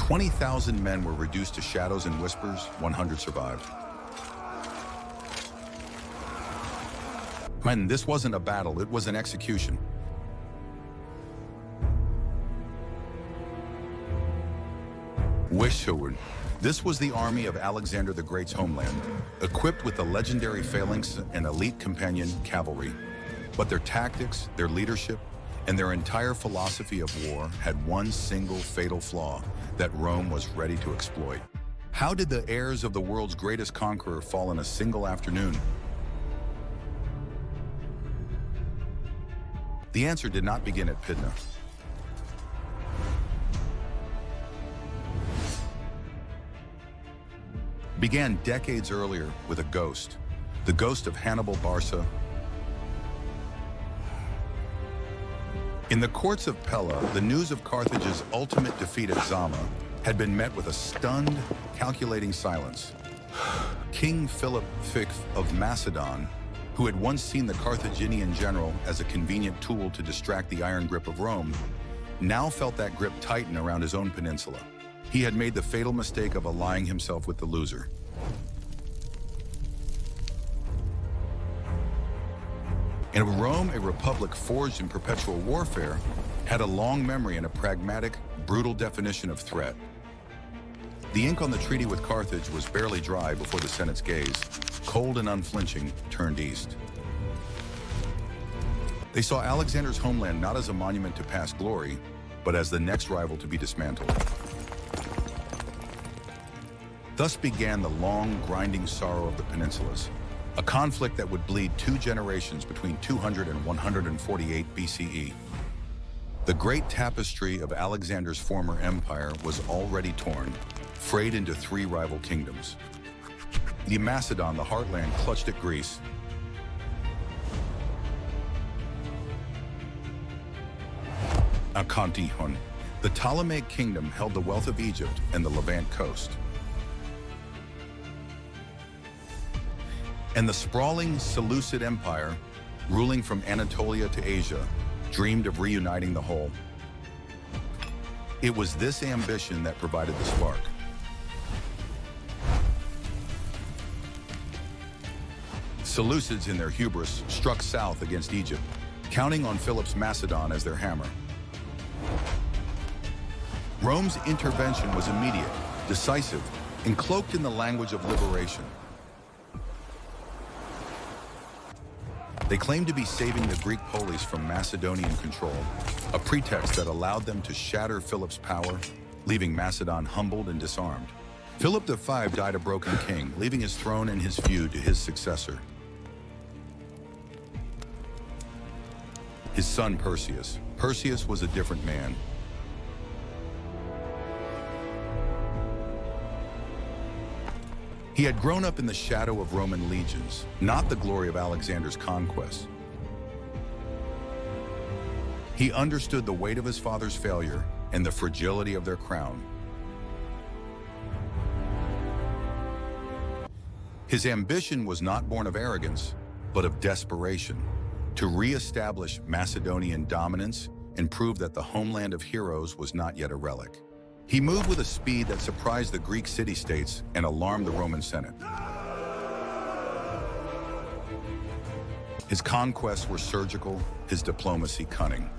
20,000 men were reduced to shadows and whispers, 100 survived. And this wasn't a battle, it was an execution. Wishhoward. This was the army of Alexander the Great's homeland, equipped with the legendary phalanx and elite companion cavalry. But their tactics, their leadership, and their entire philosophy of war had one single fatal flaw that Rome was ready to exploit. How did the heirs of the world's greatest conqueror fall in a single afternoon? The answer did not begin at Pydna. Began decades earlier with a ghost, the ghost of Hannibal Barca. In the courts of Pella, the news of Carthage's ultimate defeat at Zama had been met with a stunned, calculating silence. King Philip V of Macedon, who had once seen the Carthaginian general as a convenient tool to distract the iron grip of Rome, now felt that grip tighten around his own peninsula. He had made the fatal mistake of allying himself with the loser. In Rome, a republic forged in perpetual warfare had a long memory and a pragmatic, brutal definition of threat. The ink on the treaty with Carthage was barely dry before the Senate's gaze, cold and unflinching, turned east. They saw Alexander's homeland not as a monument to past glory, but as the next rival to be dismantled. Thus began the long, grinding sorrow of the peninsulas, a conflict that would bleed 2 generations between 200 and 148 BCE. The great tapestry of Alexander's former empire was already torn, frayed into 3 rival kingdoms. The Macedon, the heartland, clutched at Greece. Akhantihon, the Ptolemaic kingdom, held the wealth of Egypt and the Levant coast. And the sprawling Seleucid Empire, ruling from Anatolia to Asia, dreamed of reuniting the whole. It was this ambition that provided the spark. Seleucids, in their hubris, struck south against Egypt, counting on Philip's Macedon as their hammer. Rome's intervention was immediate, decisive, and cloaked in the language of liberation. They claimed to be saving the Greek polis from Macedonian control, a pretext that allowed them to shatter Philip's power, leaving Macedon humbled and disarmed. Philip V died a broken king, leaving his throne and his feud to his successor, his son Perseus. Perseus was a different man. He had grown up in the shadow of Roman legions, not the glory of Alexander's conquest. He understood the weight of his father's failure and the fragility of their crown. His ambition was not born of arrogance, but of desperation, to re-establish Macedonian dominance and prove that the homeland of heroes was not yet a relic. He moved with a speed that surprised the Greek city-states and alarmed the Roman Senate. His conquests were surgical, his diplomacy cunning.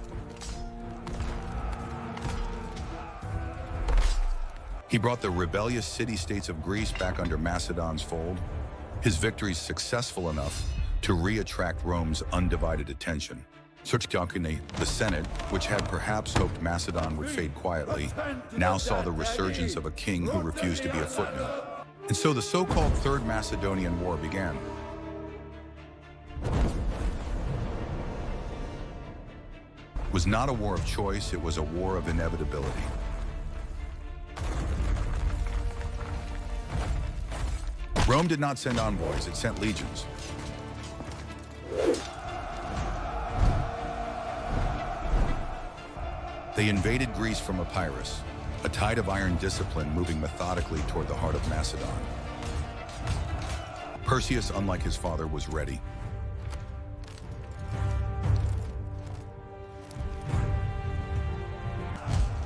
He brought the rebellious city-states of Greece back under Macedon's fold, his victories successful enough to re-attract Rome's undivided attention. The Senate, which had perhaps hoped Macedon would fade quietly, now saw the resurgence of a king who refused to be a footnote. And so the so-called Third Macedonian War began. It was not a war of choice, it was a war of inevitability. Rome did not send envoys, it sent legions. They invaded Greece from Epirus, a tide of iron discipline moving methodically toward the heart of Macedon. Perseus, unlike his father, was ready.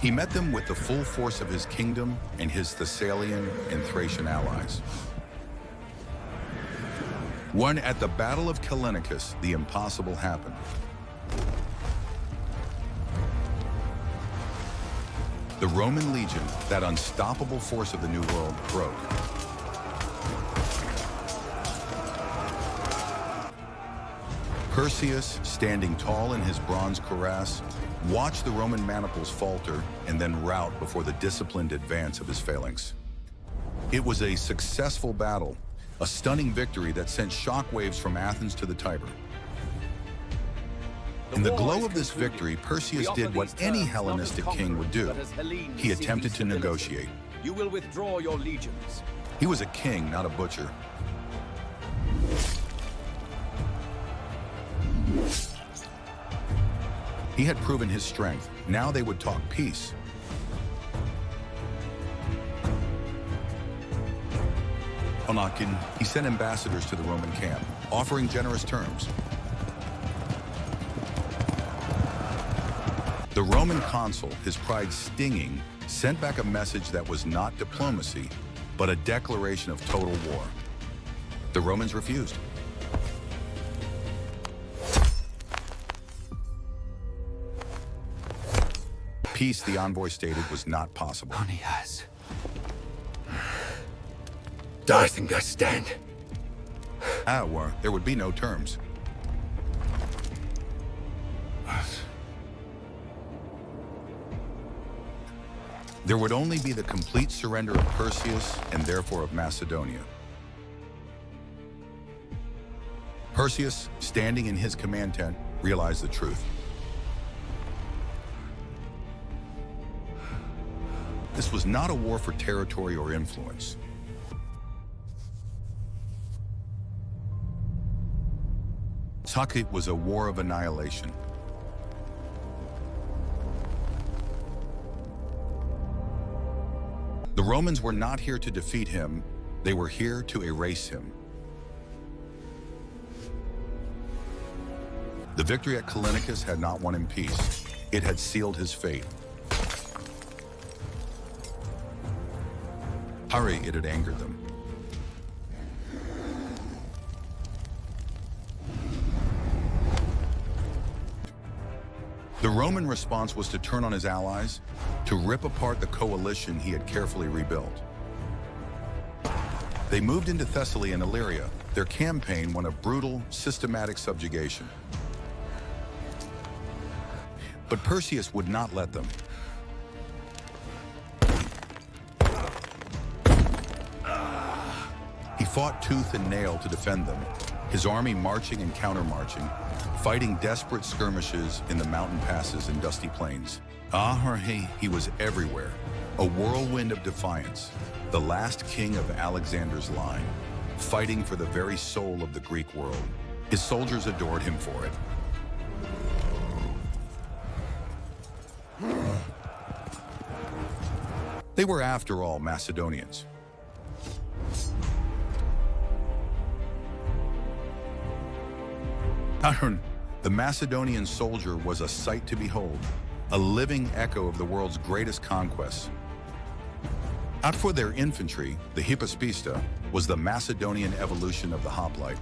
He met them with the full force of his kingdom and his Thessalian and Thracian allies. When at the Battle of Callinicus, the impossible happened. The Roman legion, that unstoppable force of the New World, broke. Perseus, standing tall in his bronze cuirass, watched the Roman maniples falter and then rout before the disciplined advance of his phalanx. It was a successful battle, a stunning victory that sent shockwaves from Athens to the Tiber. In the glow of this victory, Perseus did what any Hellenistic king would do. He attempted to negotiate. You will withdraw your legions. He was a king, not a butcher. He had proven his strength. Now they would talk peace. Onakin, he sent ambassadors to the Roman camp, offering generous terms. The Roman consul, his pride stinging, sent back a message that was not diplomacy, but a declaration of total war. The Romans refused. Peace, the envoy stated, was not possible. Onias. I think I stand. War, there would be no terms. There would only be the complete surrender of Perseus and therefore of Macedonia. Perseus, standing in his command tent, realized the truth. This was not a war for territory or influence. Massacre was a war of annihilation. The Romans were not here to defeat him, they were here to erase him. The victory at Callinicus had not won him peace. It had sealed his fate. Hurry, it had angered them. The Roman response was to turn on his allies, to rip apart the coalition he had carefully rebuilt. They moved into Thessaly and Illyria, their campaign one of brutal, systematic subjugation. But Perseus would not let them. He fought tooth and nail to defend them, his army marching and counter-marching, fighting desperate skirmishes in the mountain passes and dusty plains. He was everywhere, a whirlwind of defiance, the last king of Alexander's line, fighting for the very soul of the Greek world. His soldiers adored him for it. They were, after all, Macedonians. The Macedonian soldier was a sight to behold, a living echo of the world's greatest conquests. Out for their infantry, the Hippospista was the Macedonian evolution of the hoplite.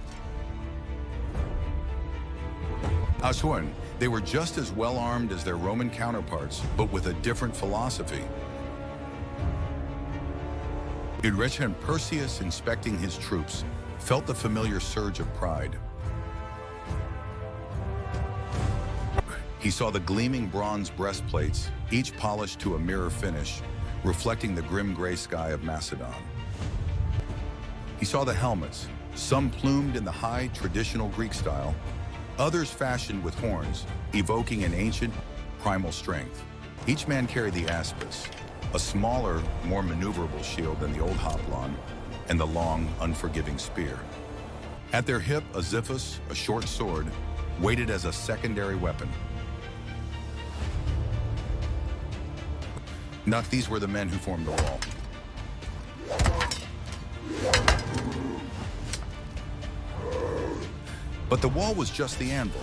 Aswan, they were just as well armed as their Roman counterparts, but with a different philosophy. Idrich Perseus, inspecting his troops, felt the familiar surge of pride. He saw the gleaming bronze breastplates, each polished to a mirror finish, reflecting the grim gray sky of Macedon. He saw the helmets, some plumed in the high traditional Greek style, others fashioned with horns, evoking an ancient, primal strength. Each man carried the aspis, a smaller, more maneuverable shield than the old hoplon, and the long, unforgiving spear. At their hip, a xiphus, a short sword, waited as a secondary weapon. These were the men who formed the wall. But the wall was just the anvil.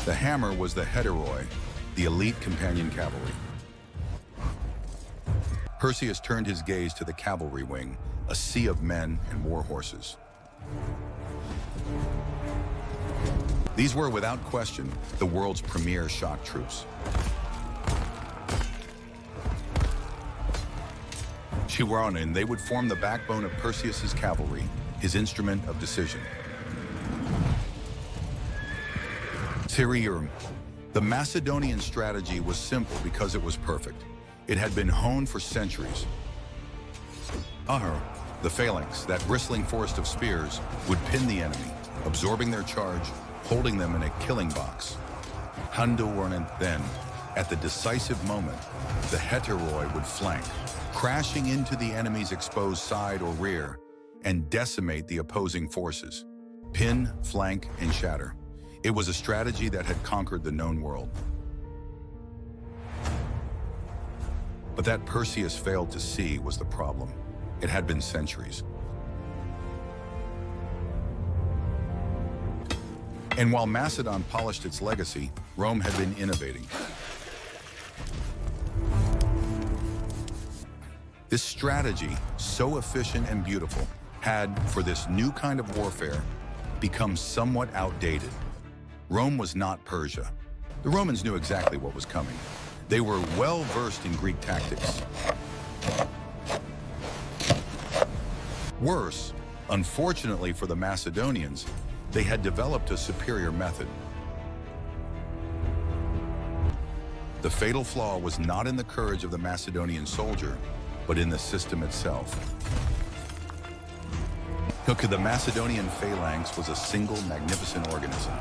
The hammer was the heteroi, the elite companion cavalry. Perseus turned his gaze to the cavalry wing, a sea of men and war horses. These were, without question, the world's premier shock troops. And they would form the backbone of Perseus's cavalry, his instrument of decision. The Macedonian strategy was simple because it was perfect. It had been honed for centuries. The phalanx, that bristling forest of spears, would pin the enemy, absorbing their charge, holding them in a killing box. Then, at the decisive moment, the heteroi would flank, crashing into the enemy's exposed side or rear, and decimate the opposing forces. Pin, flank, and shatter. It was a strategy that had conquered the known world. But that Perseus failed to see was the problem. It had been centuries. And while Macedon polished its legacy, Rome had been innovating. This strategy, so efficient and beautiful, had, for this new kind of warfare, become somewhat outdated. Rome was not Persia. The Romans knew exactly what was coming. They were well versed in Greek tactics. Worse, unfortunately for the Macedonians, they had developed a superior method. The fatal flaw was not in the courage of the Macedonian soldier, but in the system itself. The Macedonian phalanx was a single magnificent organism.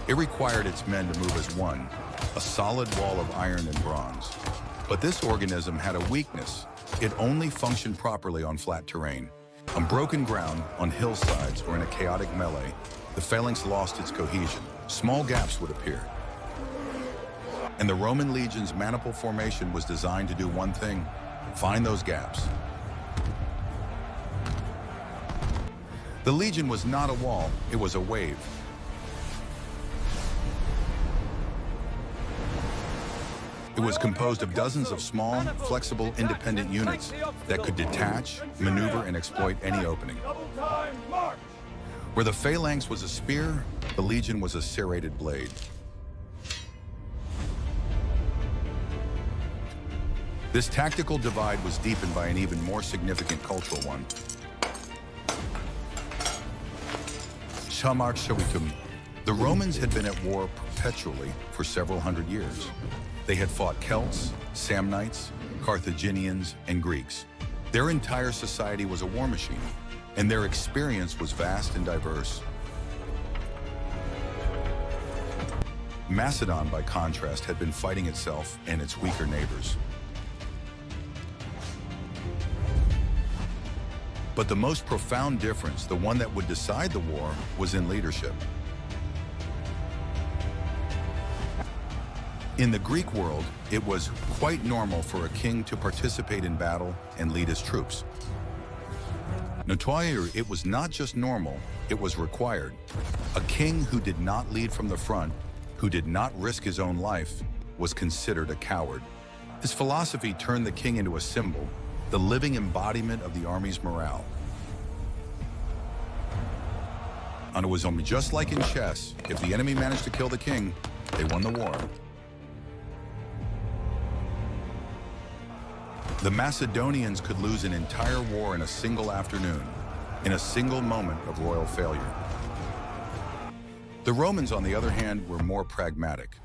It required its men to move as one, a solid wall of iron and bronze. But this organism had a weakness. It only functioned properly on flat terrain. On broken ground, on hillsides, or in a chaotic melee, the phalanx lost its cohesion. Small gaps would appear. And the Roman legion's maniple formation was designed to do one thing: find those gaps. The legion was not a wall, it was a wave. It was composed of dozens of small, flexible, independent units that could detach, maneuver, and exploit any opening. Where the phalanx was a spear, the legion was a serrated blade. This tactical divide was deepened by an even more significant cultural one. The Romans had been at war perpetually for several hundred years. They had fought Celts, Samnites, Carthaginians, and Greeks. Their entire society was a war machine, and their experience was vast and diverse. Macedon, by contrast, had been fighting itself and its weaker neighbors. But the most profound difference, the one that would decide the war, was in leadership. In the Greek world, it was quite normal for a king to participate in battle and lead his troops. Notoire, it was not just normal, it was required. A king who did not lead from the front, who did not risk his own life, was considered a coward. This philosophy turned the king into a symbol, the living embodiment of the army's morale. And it was just like in chess, if the enemy managed to kill the king, they won the war. The Macedonians could lose an entire war in a single afternoon, in a single moment of royal failure. The Romans, on the other hand, were more pragmatic.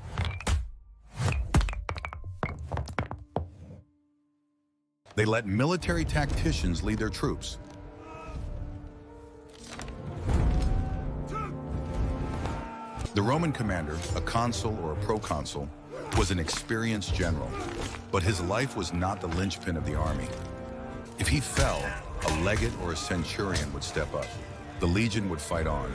They let military tacticians lead their troops. The Roman commander, a consul or a proconsul, was an experienced general, but his life was not the linchpin of the army. If he fell, a legate or a centurion would step up. The legion would fight on.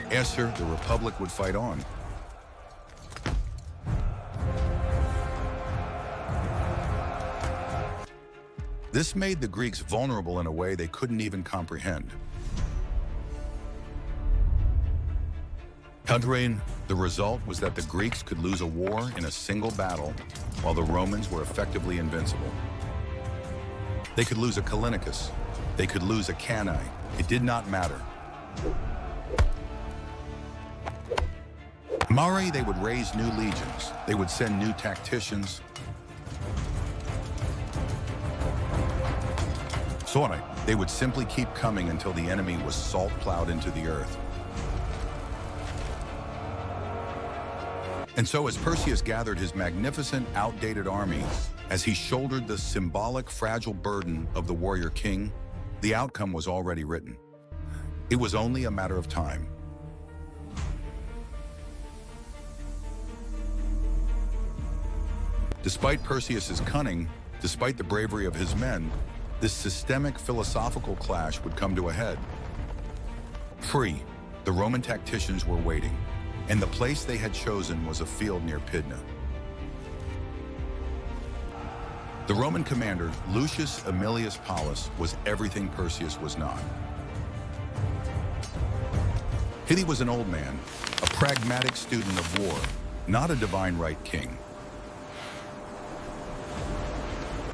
Esther, the republic would fight on. This made the Greeks vulnerable in a way they couldn't even comprehend. Hadrian, the result was that the Greeks could lose a war in a single battle, while the Romans were effectively invincible. They could lose a Callinicus, they could lose a Cannae, it did not matter. Mare, they would raise new legions, they would send new tacticians. Sore, they would simply keep coming until the enemy was salt-plowed into the earth. And so as Perseus gathered his magnificent, outdated army, as he shouldered the symbolic, fragile burden of the warrior king, the outcome was already written. It was only a matter of time. Despite Perseus's cunning, despite the bravery of his men, this systemic philosophical clash would come to a head. Free, the Roman tacticians were waiting, and the place they had chosen was a field near Pydna. The Roman commander, Lucius Aemilius Paulus, was everything Perseus was not. He was an old man, a pragmatic student of war, not a divine right king.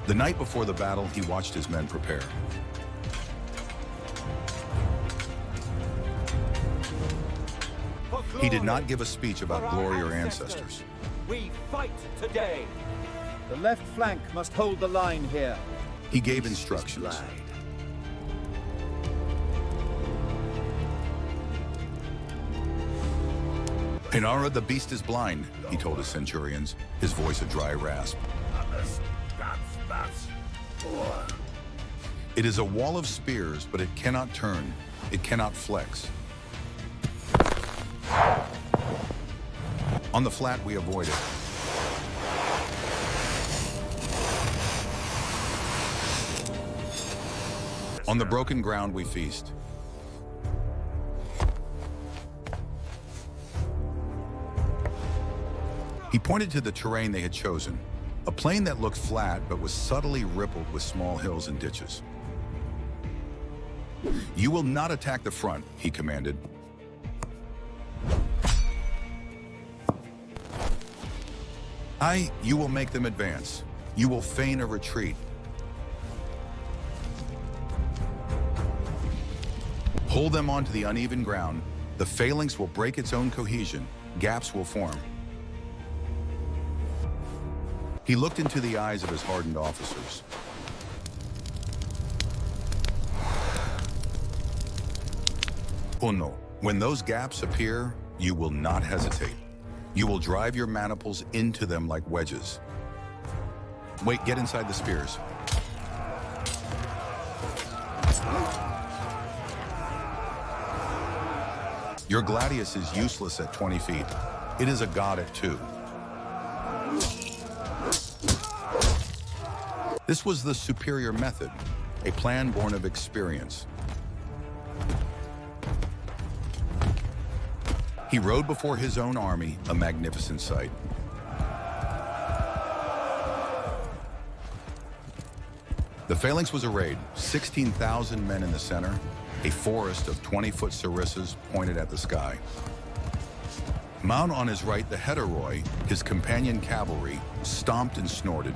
The night before the battle, he watched his men prepare. He did not give a speech about glory or ancestors. We fight today. The left flank must hold the line here. He gave instructions. Pinara, the beast is blind, he told his centurions, his voice a dry rasp. It is a wall of spears, but it cannot turn. It cannot flex. On the flat, we avoid it. On the broken ground, we feast. He pointed to the terrain they had chosen, a plain that looked flat but was subtly rippled with small hills and ditches. You will not attack the front, he commanded. You will make them advance. You will feign a retreat. Hold them onto the uneven ground. The phalanx will break its own cohesion. Gaps will form. He looked into the eyes of his hardened officers. Oh no, when those gaps appear, you will not hesitate. You will drive your maniples into them like wedges. Wait, get inside the spears. Your gladius is useless at 20 feet. It is a god at 2. This was the superior method, a plan born of experience. He rode before his own army, a magnificent sight. The phalanx was arrayed, 16,000 men in the center, a forest of 20-foot sarissas pointed at the sky. Mount on his right, the heteroi, his companion cavalry, stomped and snorted,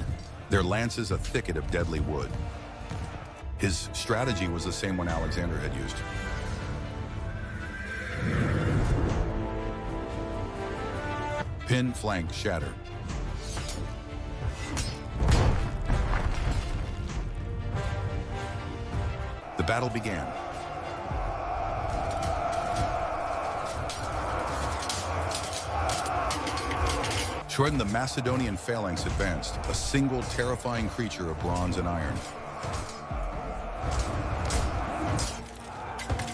their lances a thicket of deadly wood. His strategy was the same one Alexander had used. Pin, flank, shatter. The battle began. Shorten the Macedonian phalanx advanced, a single terrifying creature of bronze and iron.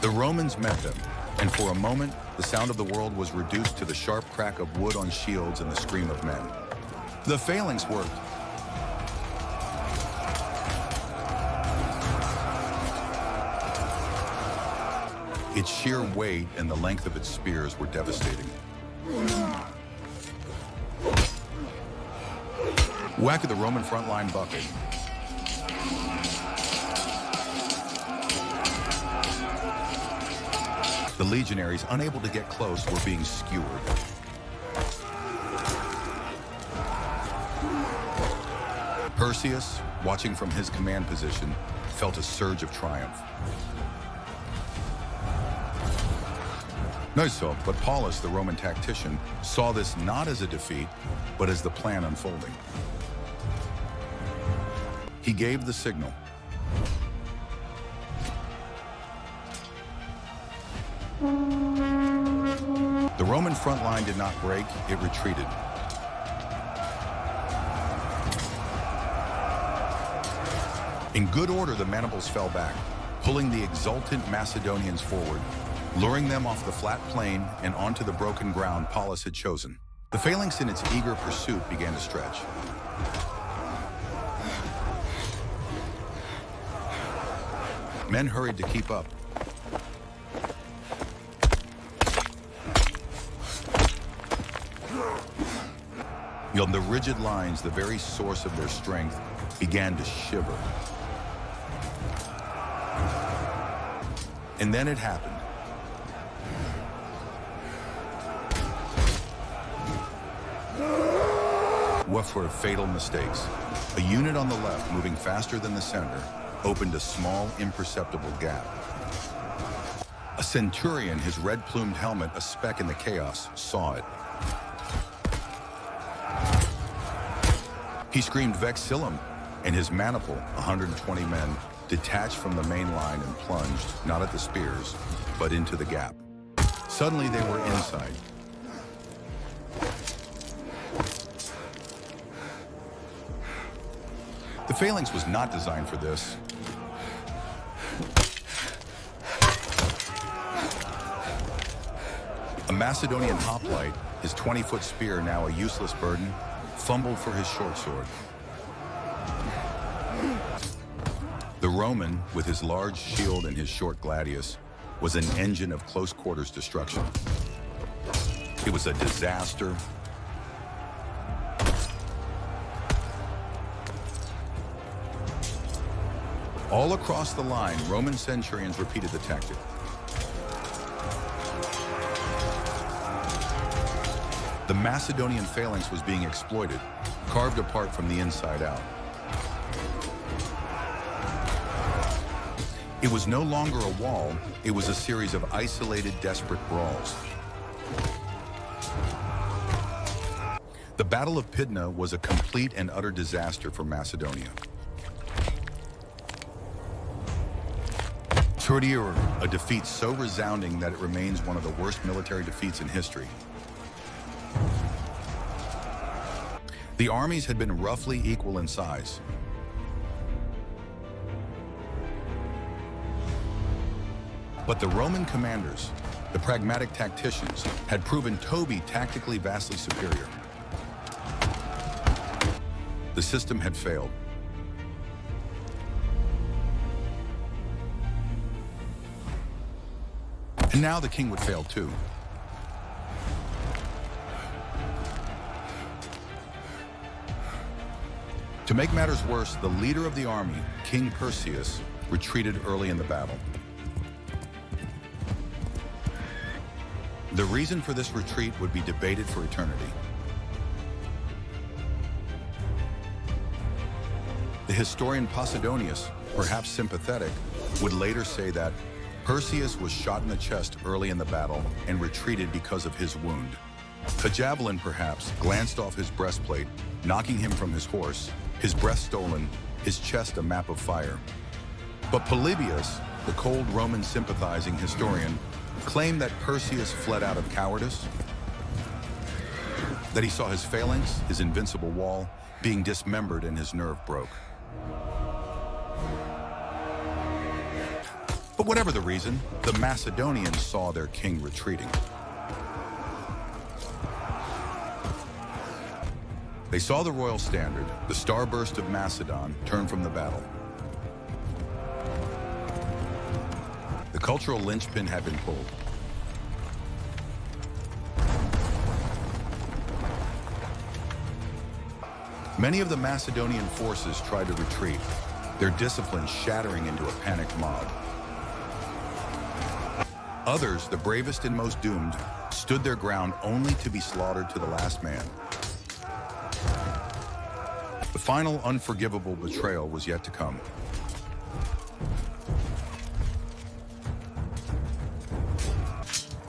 The Romans met them, and for a moment, the sound of the world was reduced to the sharp crack of wood on shields and the scream of men. The phalanx worked. Its sheer weight and the length of its spears were devastating. Whack of the Roman front line buckled. The legionaries, unable to get close, were being skewered. Perseus, watching from his command position, felt a surge of triumph. No, so, but Paulus, the Roman tactician, saw this not as a defeat, but as the plan unfolding. He gave the signal. The Roman front line did not break, it retreated. In good order, the mandibles fell back, pulling the exultant Macedonians forward, luring them off the flat plain and onto the broken ground Paulus had chosen. The phalanx in its eager pursuit began to stretch. Men hurried to keep up. Yet the rigid lines, the very source of their strength, began to shiver. And then it happened. What were fatal mistakes? A unit on the left, moving faster than the center, opened a small, imperceptible gap. A centurion, his red-plumed helmet a speck in the chaos, saw it. He screamed vexillum, and his maniple, 120 men, detached from the main line and plunged, not at the spears, but into the gap. Suddenly they were inside. The phalanx was not designed for this. A Macedonian hoplite, his 20-foot spear now a useless burden, fumbled for his short sword. The Roman, with his large shield and his short gladius, was an engine of close-quarters destruction. It was a disaster. All across the line, Roman centurions repeated the tactic. The Macedonian phalanx was being exploited, carved apart from the inside out. It was no longer a wall, it was a series of isolated, desperate brawls. The Battle of Pydna was a complete and utter disaster for Macedonia. A defeat so resounding that it remains one of the worst military defeats in history. The armies had been roughly equal in size. But the Roman commanders, the pragmatic tacticians, had proven Toby tactically vastly superior. The system had failed. And now the king would fail too. To make matters worse, the leader of the army, King Perseus, retreated early in the battle. The reason for this retreat would be debated for eternity. The historian Posidonius, perhaps sympathetic, would later say that Perseus was shot in the chest early in the battle and retreated because of his wound. A javelin, perhaps, glanced off his breastplate, knocking him from his horse, his breath stolen, his chest a map of fire. But Polybius, the cold Roman sympathizing historian, claimed that Perseus fled out of cowardice, that he saw his phalanx, his invincible wall, being dismembered and his nerve broke. But whatever the reason, the Macedonians saw their king retreating. They saw the royal standard, the starburst of Macedon, turn from the battle. The cultural linchpin had been pulled. Many of the Macedonian forces tried to retreat, their discipline shattering into a panicked mob. Others, the bravest and most doomed, stood their ground only to be slaughtered to the last man. The final unforgivable betrayal was yet to come.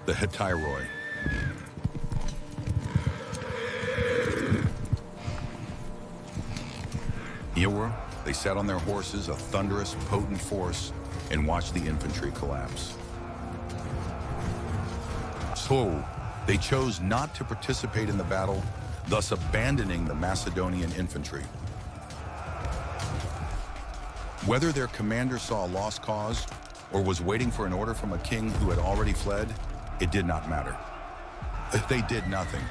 The Hetairoi. Here they sat on their horses, a thunderous, potent force, and watched the infantry collapse. So, they chose not to participate in the battle, thus abandoning the Macedonian infantry. Whether their commander saw a lost cause or was waiting for an order from a king who had already fled, it did not matter. They did nothing.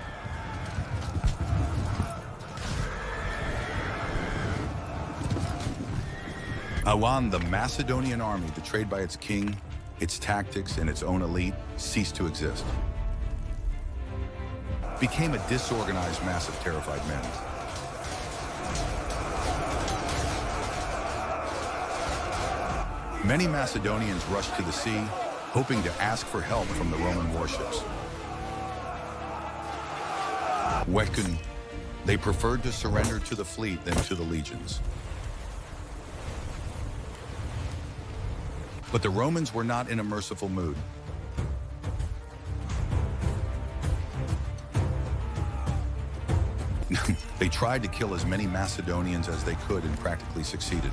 Awan, the Macedonian army, betrayed by its king, its tactics, and its own elite, ceased to exist. Became a disorganized mass of terrified men. Many Macedonians rushed to the sea, hoping to ask for help from the Roman warships. Wetkin, they preferred to surrender to the fleet than to the legions. But the Romans were not in a merciful mood. They tried to kill as many Macedonians as they could and practically succeeded.